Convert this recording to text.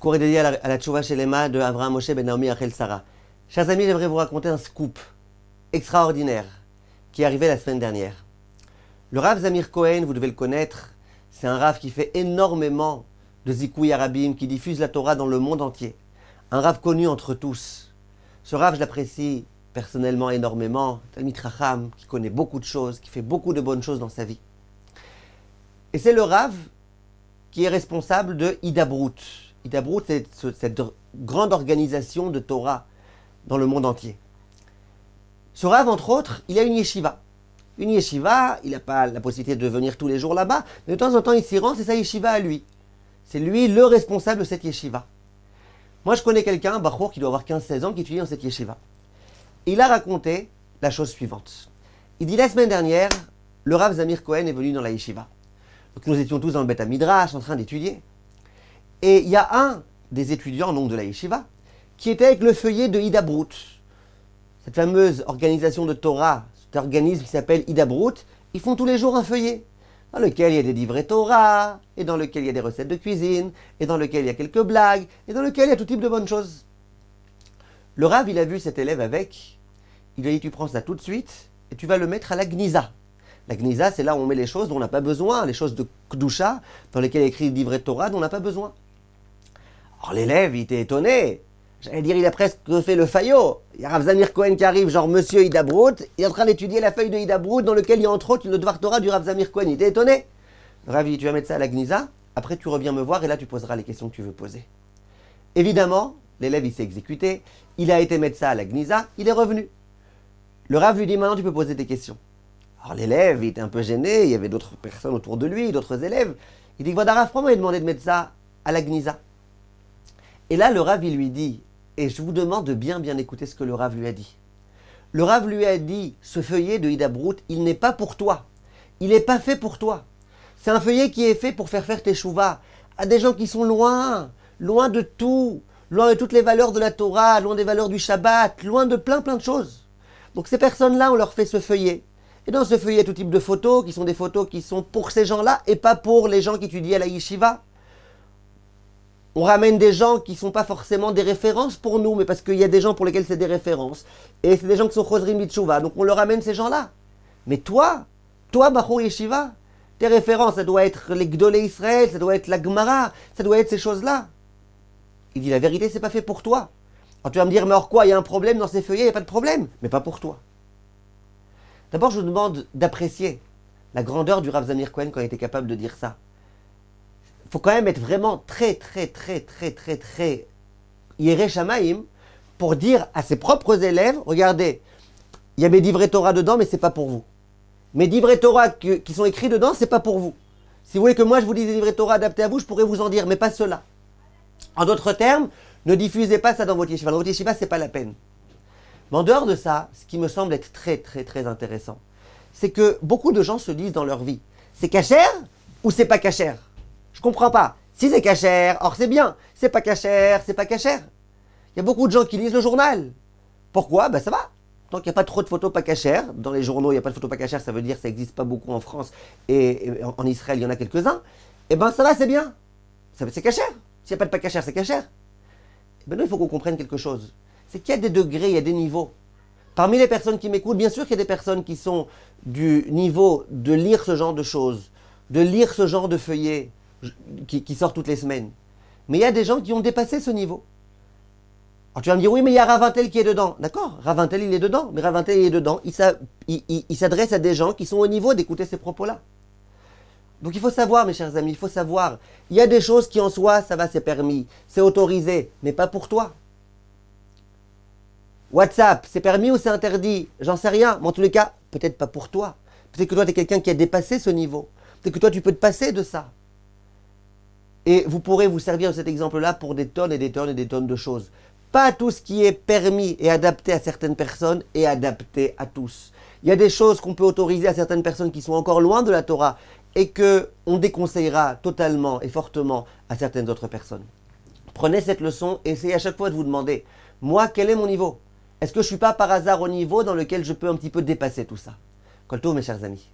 cours est dédié à la Tchouva Shelema de Avraham Moshe ben Naomi Rachel Sarah. Chers amis, j'aimerais vous raconter un scoop extraordinaire qui est arrivé la semaine dernière. Le Rav Zamir Cohen, vous devez le connaître, c'est un Rav qui fait énormément de Zikouï Arabim, qui diffuse la Torah dans le monde entier. Un Rav connu entre tous. Ce Rav, je l'apprécie personnellement énormément, Talmid Chacham, qui connaît beaucoup de choses, qui fait beaucoup de bonnes choses dans sa vie. Et c'est le Rav qui est responsable de Hidabrut. Hidabrut, c'est cette grande organisation de Torah dans le monde entier. Ce Rav, entre autres, il a une yeshiva. Une yeshiva, il n'a pas la possibilité de venir tous les jours là-bas, mais de temps en temps, il s'y rend, c'est sa yeshiva à lui. C'est lui le responsable de cette yeshiva. Moi, je connais quelqu'un, un Bachour, qui doit avoir 15-16 ans, qui étudie dans cette yeshiva. Il a raconté la chose suivante. Il dit, la semaine dernière, le Rav Zamir Cohen est venu dans la yeshiva. Donc nous étions tous dans le Beth Midrash, en train d'étudier. Et il y a un des étudiants, donc de la yeshiva, qui était avec le feuillet de Hidabrut. Cette fameuse organisation de Torah, cet organisme qui s'appelle Hidabrut, ils font tous les jours un feuillet, dans lequel il y a des livrets Torah, et dans lequel il y a des recettes de cuisine, et dans lequel il y a quelques blagues, et dans lequel il y a tout type de bonnes choses. Le Rav, il a vu cet élève avec, il lui a dit, tu prends ça tout de suite, et tu vas le mettre à la Gniza. La Gniza, c'est là où on met les choses dont on n'a pas besoin, les choses de Kdusha, dans lesquelles il y a écrit le livret Torah dont on n'a pas besoin. Alors l'élève, il était étonné. J'allais dire, il a presque fait le faillot. Il y a Rav Zamir Cohen qui arrive, genre Monsieur Hidabrut, il est en train d'étudier la feuille de Hidabrut dans lequel il y a entre autres le Dvar Torah du Rav Zamir Cohen. Il était étonné. Le Rav dit, tu vas mettre ça à la Gniza, après tu reviens me voir et là tu poseras les questions que tu veux poser. Évidemment, l'élève il s'est exécuté, il a été mettre ça à la Gniza, il est revenu. Le Rav lui dit, maintenant tu peux poser tes questions. Alors l'élève, il était un peu gêné, il y avait d'autres personnes autour de lui, d'autres élèves. Il dit, voilà Rav, pourquoi m'a demandé de mettre ça à la Gniza? Et là, le Rav, il lui dit, et je vous demande de bien écouter ce que le Rav lui a dit. Le Rav lui a dit, ce feuillet de Hidabrut, il n'est pas pour toi. Il n'est pas fait pour toi. C'est un feuillet qui est fait pour faire tes chouvas à des gens qui sont loin de tout, loin de toutes les valeurs de la Torah, loin des valeurs du Shabbat, loin de plein de choses. Donc ces personnes-là, on leur fait ce feuillet. Et dans ce feuillet, il y a tout type de photos, qui sont des photos qui sont pour ces gens-là, et pas pour les gens qui étudient à la yeshiva. On ramène des gens qui ne sont pas forcément des références pour nous, mais parce qu'il y a des gens pour lesquels c'est des références. Et c'est des gens qui sont chosrim b'tshuva, donc on leur ramène ces gens-là. Mais toi, Bachor Yeshiva, tes références, ça doit être les Gdolé Israël, ça doit être la Gemara, ça doit être ces choses-là. Il dit la vérité, c'est pas fait pour toi. Alors tu vas me dire, mais alors quoi, il y a un problème dans ces feuillets, il n'y a pas de problème, mais pas pour toi. D'abord, je vous demande d'apprécier la grandeur du Rav Zamir Cohen quand il était capable de dire ça. Il faut quand même être vraiment très Yéré Shamaïm pour dire à ses propres élèves, regardez, il y a mes livrets Torah dedans, mais c'est pas pour vous. Mes livrets Torah qui sont écrits dedans, c'est pas pour vous. Si vous voulez que moi je vous dise des livrets Torah adaptés à vous, je pourrais vous en dire, mais pas ceux-là. En d'autres termes, ne diffusez pas ça dans votre yeshiva. Dans votre yeshiva, c'est pas la peine. Mais en dehors de ça, ce qui me semble être très intéressant, c'est que beaucoup de gens se disent dans leur vie, c'est cachère ou c'est pas cachère? Je comprends pas. Si c'est cachère, or c'est bien. C'est pas cachère, c'est pas cachère. Il y a beaucoup de gens qui lisent le journal. Pourquoi? Ben ça va. Tant qu'il n'y a pas trop de photos pas cachères, dans les journaux il n'y a pas de photos pas cachères, ça veut dire que ça n'existe pas beaucoup en France et en Israël il y en a quelques-uns, et ben ça va, c'est bien. C'est cachère. S'il n'y a pas de pas cachère, c'est cachère. Et ben nous, il faut qu'on comprenne quelque chose. C'est qu'il y a des degrés, il y a des niveaux. Parmi les personnes qui m'écoutent, bien sûr qu'il y a des personnes qui sont du niveau de lire ce genre de choses, de lire ce genre de feuillets qui sort toutes les semaines. Mais il y a des gens qui ont dépassé ce niveau. Alors tu vas me dire, oui, mais il y a Ravintel qui est dedans. D'accord, Ravintel il est dedans, mais Ravintel il est dedans. Il s'adresse à des gens qui sont au niveau d'écouter ces propos-là. Donc il faut savoir, mes chers amis, il faut savoir. Il y a des choses qui en soi, ça va, c'est permis, c'est autorisé, mais pas pour toi. WhatsApp, c'est permis ou c'est interdit? J'en sais rien, mais en tous les cas, peut-être pas pour toi. Peut-être que toi, tu es quelqu'un qui a dépassé ce niveau. Peut-être que toi, tu peux te passer de ça. Et vous pourrez vous servir de cet exemple-là pour des tonnes et des tonnes et des tonnes de choses. Pas tout ce qui est permis et adapté à certaines personnes est adapté à tous. Il y a des choses qu'on peut autoriser à certaines personnes qui sont encore loin de la Torah et qu'on déconseillera totalement et fortement à certaines autres personnes. Prenez cette leçon et essayez à chaque fois de vous demander, moi, quel est mon niveau? Est-ce que je ne suis pas par hasard au niveau dans lequel je peux un petit peu dépasser tout ça? Kol tov, mes chers amis.